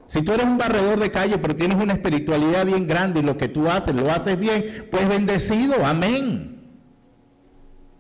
Si tú eres un barredor de calle, pero tienes una espiritualidad bien grande y lo que tú haces, lo haces bien, pues bendecido, amén.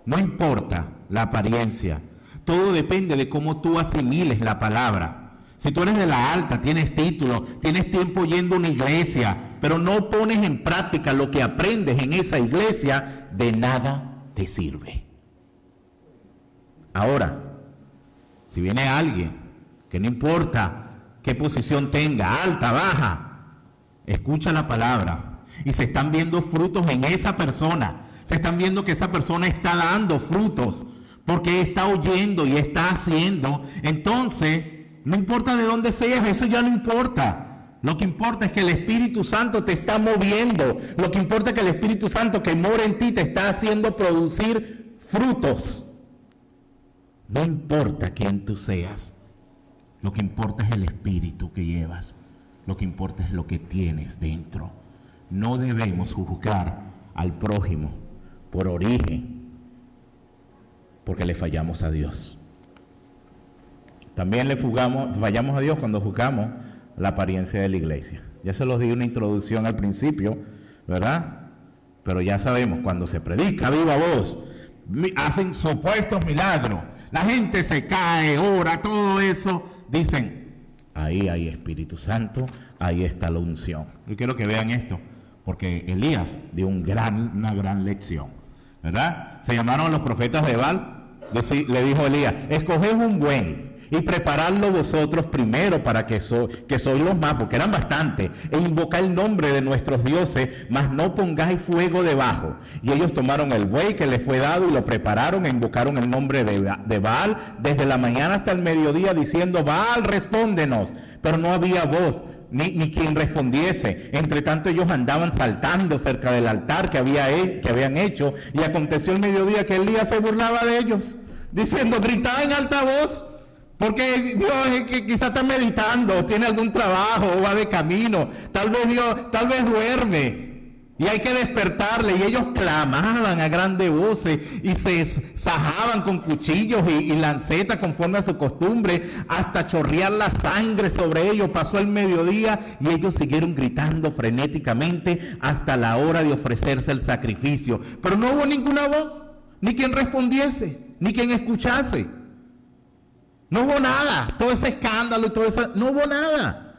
No importa la apariencia, todo depende de cómo tú asimiles la palabra. Si tú eres de la alta, tienes título, tienes tiempo yendo a una iglesia, pero no pones en práctica lo que aprendes en esa iglesia, de nada te sirve. Ahora, si viene alguien que no importa qué posición tenga, alta, baja, escucha la palabra y se están viendo frutos en esa persona, se están viendo que esa persona está dando frutos porque está oyendo y está haciendo, entonces no importa de dónde seas, eso ya no importa. Lo que importa es que el Espíritu Santo te está moviendo, lo que importa es que el Espíritu Santo que mora en ti te está haciendo producir frutos. No importa quién tú seas, lo que importa es el espíritu que llevas, lo que importa es lo que tienes dentro. No debemos juzgar al prójimo por origen, porque le fallamos a Dios. También fallamos a Dios cuando juzgamos la apariencia de la iglesia. Ya se los di una introducción al principio, ¿verdad? Pero ya sabemos, cuando se predica a viva voz, hacen supuestos milagros, la gente se cae, ora, todo eso. Dicen, ahí hay Espíritu Santo, ahí está la unción. Yo quiero que vean esto, porque Elías dio una gran lección, ¿verdad? Se llamaron los profetas de Baal, le dijo Elías, escoged un buey y preparadlo vosotros primero para que sois los más, porque eran bastantes, e invocad el nombre de nuestros dioses, mas no pongáis fuego debajo. Y ellos tomaron el buey que les fue dado y lo prepararon e invocaron el nombre de Baal desde la mañana hasta el mediodía, diciendo, Baal, respóndenos. Pero no había voz, ni quien respondiese. Entre tanto ellos andaban saltando cerca del altar que habían hecho, y aconteció el mediodía que Elías se burlaba de ellos, diciendo, gritad en alta voz, porque Dios es que quizás está meditando, tiene algún trabajo o va de camino, tal vez duerme y hay que despertarle. Y ellos clamaban a grandes voces y se sajaban con cuchillos y lancetas conforme a su costumbre, hasta chorrear la sangre sobre ellos. Pasó el mediodía y ellos siguieron gritando frenéticamente hasta la hora de ofrecerse el sacrificio. Pero no hubo ninguna voz, ni quien respondiese, ni quien escuchase. No hubo nada, todo ese escándalo y todo eso, no hubo nada.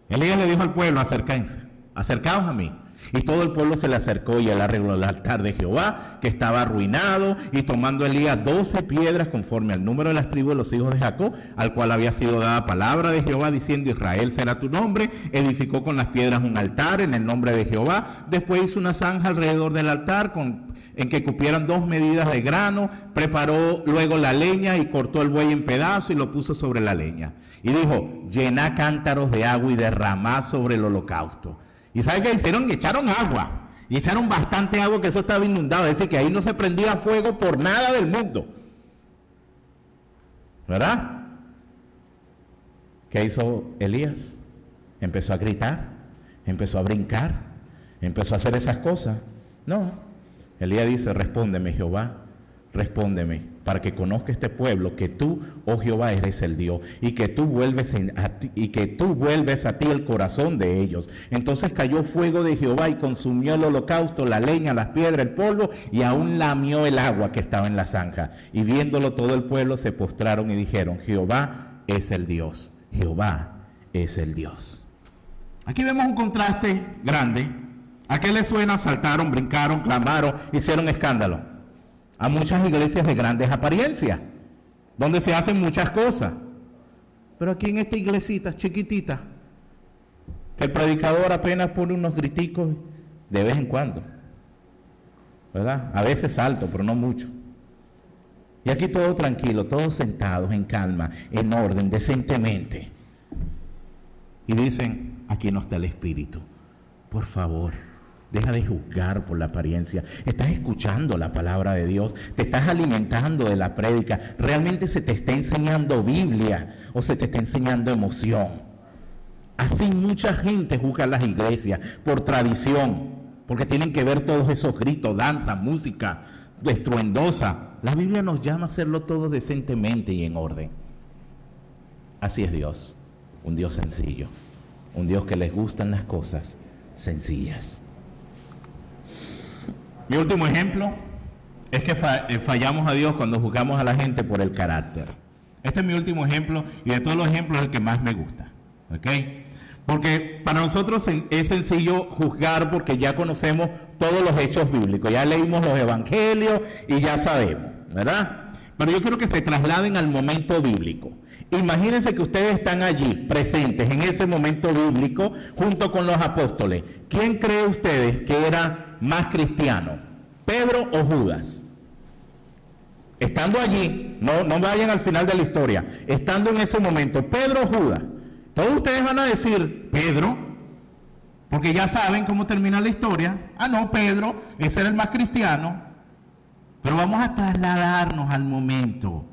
Elías le dijo al pueblo, acercaos a mí. Y todo el pueblo se le acercó y él arregló el altar de Jehová, que estaba arruinado, y tomando Elías 12 piedras conforme al número de las tribus de los hijos de Jacob, al cual había sido dada palabra de Jehová, diciendo, Israel será tu nombre, edificó con las piedras un altar en el nombre de Jehová. Después hizo una zanja alrededor del altar en que cupieran 2 medidas de grano, preparó luego la leña y cortó el buey en pedazos y lo puso sobre la leña. Y dijo, llená cántaros de agua y derramá sobre el holocausto. ¿Y sabe qué hicieron? Echaron agua, y echaron bastante agua, que eso estaba inundado, es decir, que ahí no se prendía fuego por nada del mundo. ¿Verdad? ¿Qué hizo Elías? Empezó a gritar, empezó a brincar, empezó a hacer esas cosas. No. Elías dice, respóndeme, Jehová, respóndeme, para que conozca este pueblo que tú, oh Jehová, eres el Dios, y que tú vuelves a ti el corazón de ellos. Entonces cayó fuego de Jehová y consumió el holocausto, la leña, las piedras, el polvo, y aún lamió el agua que estaba en la zanja. Y viéndolo todo el pueblo se postraron y dijeron, Jehová es el Dios, Jehová es el Dios. Aquí vemos un contraste grande. ¿A qué les suena? Saltaron, brincaron, clamaron, hicieron escándalo. A muchas iglesias de grandes apariencias, donde se hacen muchas cosas. Pero aquí en esta iglesita chiquitita, que el predicador apenas pone unos griticos de vez en cuando, ¿verdad? A veces alto, pero no mucho. Y aquí todo tranquilo, todos sentados en calma, en orden, decentemente. Y dicen, aquí no está el Espíritu. Por favor, deja de juzgar por la apariencia. Estás escuchando la palabra de Dios, te estás alimentando de la prédica. ¿Realmente se te está enseñando Biblia o se te está enseñando emoción? Así mucha gente juzga las iglesias por tradición, porque tienen que ver todos esos gritos, danza, música estruendosa. La Biblia nos llama a hacerlo todo decentemente y en orden. Así es Dios, un Dios sencillo, un Dios que les gustan las cosas sencillas. Mi último ejemplo es que fallamos a Dios cuando juzgamos a la gente por el carácter. Este es mi último ejemplo y de todos los ejemplos es el que más me gusta, ¿ok? Porque para nosotros es sencillo juzgar porque ya conocemos todos los hechos bíblicos, ya leímos los evangelios y ya sabemos, ¿verdad? Pero yo quiero que se trasladen al momento bíblico. Imagínense que ustedes están allí, presentes en ese momento bíblico, junto con los apóstoles. ¿Quién cree ustedes que era más cristiano, Pedro o Judas? Estando allí, no vayan al final de la historia, estando en ese momento, Pedro o Judas, todos ustedes van a decir, Pedro, porque ya saben cómo termina la historia. Ah, no, Pedro, ese era el más cristiano. Pero vamos a trasladarnos al momento.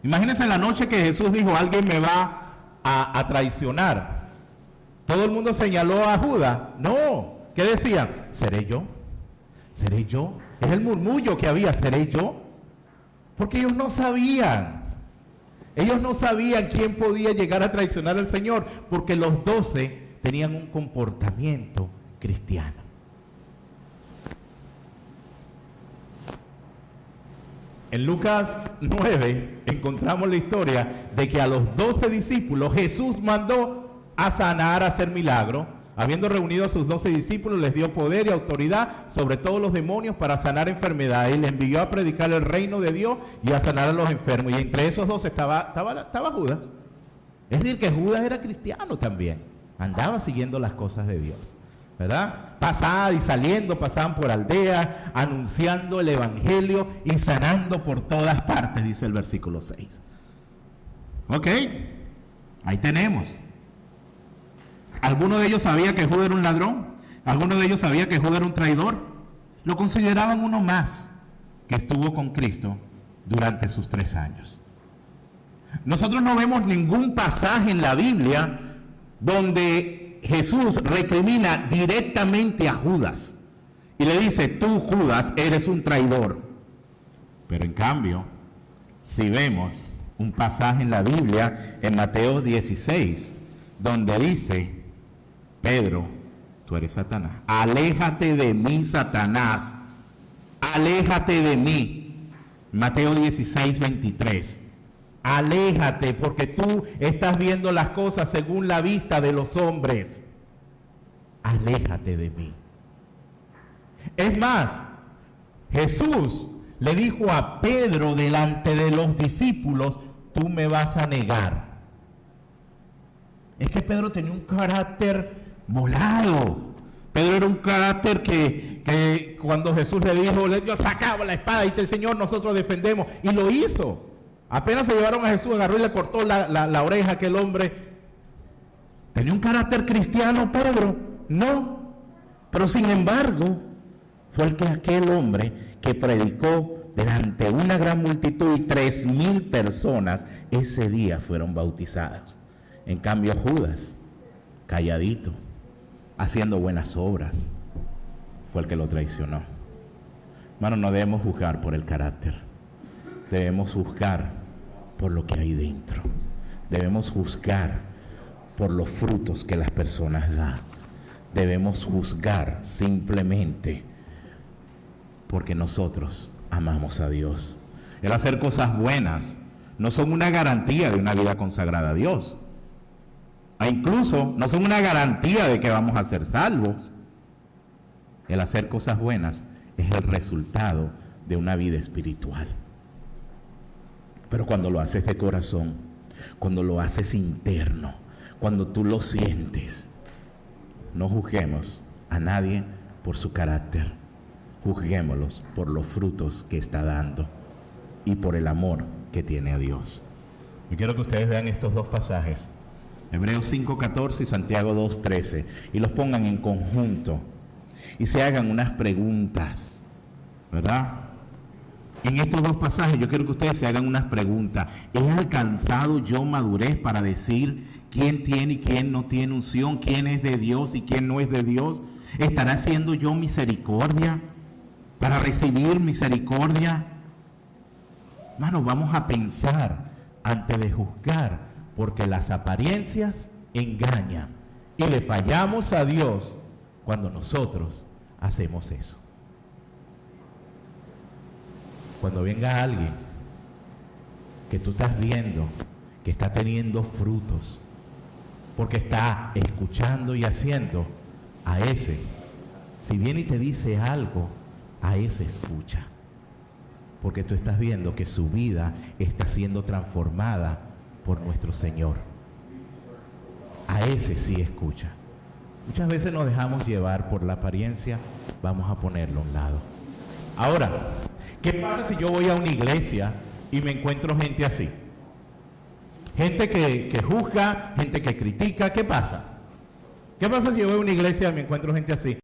Imagínense la noche que Jesús dijo, alguien me va a traicionar. Todo el mundo señaló a Judas. No, ¿qué decían? ¿Seré yo? ¿Seré yo? Es el murmullo que había, ¿seré yo? Porque ellos no sabían. Ellos no sabían quién podía llegar a traicionar al Señor, porque los 12 tenían un comportamiento cristiano. En Lucas 9 encontramos la historia de que a los 12 discípulos Jesús mandó a sanar, a hacer milagros. Habiendo reunido a sus 12 discípulos, les dio poder y autoridad sobre todos los demonios para sanar enfermedades. Y les envió a predicar el reino de Dios y a sanar a los enfermos. Y entre esos 12 estaba Judas. Es decir, que Judas era cristiano también. Andaba siguiendo las cosas de Dios, ¿verdad? Pasaba y saliendo, pasaban por aldeas, anunciando el evangelio y sanando por todas partes, dice el versículo 6. Ok, ahí tenemos. ¿Alguno de ellos sabía que Judas era un ladrón? ¿Alguno de ellos sabía que Judas era un traidor? Lo consideraban uno más que estuvo con Cristo durante sus 3 años. Nosotros no vemos ningún pasaje en la Biblia donde Jesús recrimina directamente a Judas y le dice, tú Judas eres un traidor. Pero en cambio, si vemos un pasaje en la Biblia, en Mateo 16, donde dice, Pedro, tú eres Satanás. Aléjate de mí, Satanás. Aléjate de mí. Mateo 16, 23. Aléjate porque tú estás viendo las cosas según la vista de los hombres. Aléjate de mí. Es más, Jesús le dijo a Pedro delante de los discípulos, tú me vas a negar. Es que Pedro tenía un carácter volado. Pedro era un carácter que cuando Jesús le dijo, yo sacaba la espada y el Señor, nosotros defendemos. Y lo hizo. Apenas se llevaron a Jesús, agarró y le cortó la oreja a aquel hombre. ¿Tenía un carácter cristiano Pedro? No. Pero sin embargo, fue aquel hombre que predicó delante de una gran multitud y 3,000 personas ese día fueron bautizadas. En cambio Judas, calladito, haciendo buenas obras, fue el que lo traicionó. Hermano, no debemos juzgar por el carácter, debemos juzgar por lo que hay dentro. Debemos juzgar por los frutos que las personas dan. Debemos juzgar simplemente porque nosotros amamos a Dios. El hacer cosas buenas no son una garantía de una vida consagrada a Dios. E incluso no son una garantía de que vamos a ser salvos. El hacer cosas buenas es el resultado de una vida espiritual. Pero cuando lo haces de corazón, cuando lo haces interno, cuando tú lo sientes, no juzguemos a nadie por su carácter. Juzguémoslos por los frutos que está dando y por el amor que tiene a Dios. Yo quiero que ustedes vean estos dos pasajes, Hebreos 5:14 y Santiago 2:13, y los pongan en conjunto y se hagan unas preguntas, ¿verdad? En estos dos pasajes yo quiero que ustedes se hagan unas preguntas. ¿He alcanzado yo madurez para decir quién tiene y quién no tiene unción, quién es de Dios y quién no es de Dios? ¿Estará haciendo yo misericordia para recibir misericordia? Hermanos, vamos a pensar antes de juzgar porque las apariencias engañan y le fallamos a Dios cuando nosotros hacemos eso. Cuando venga alguien que tú estás viendo que está teniendo frutos, porque está escuchando y haciendo, a ese, si viene y te dice algo, a ese escucha, porque tú estás viendo que su vida está siendo transformada por nuestro Señor. A ese sí escucha. Muchas veces nos dejamos llevar por la apariencia, vamos a ponerlo a un lado. Ahora, ¿qué pasa si yo voy a una iglesia y me encuentro gente así? Gente que juzga, gente que critica, ¿qué pasa? ¿Qué pasa si yo voy a una iglesia y me encuentro gente así?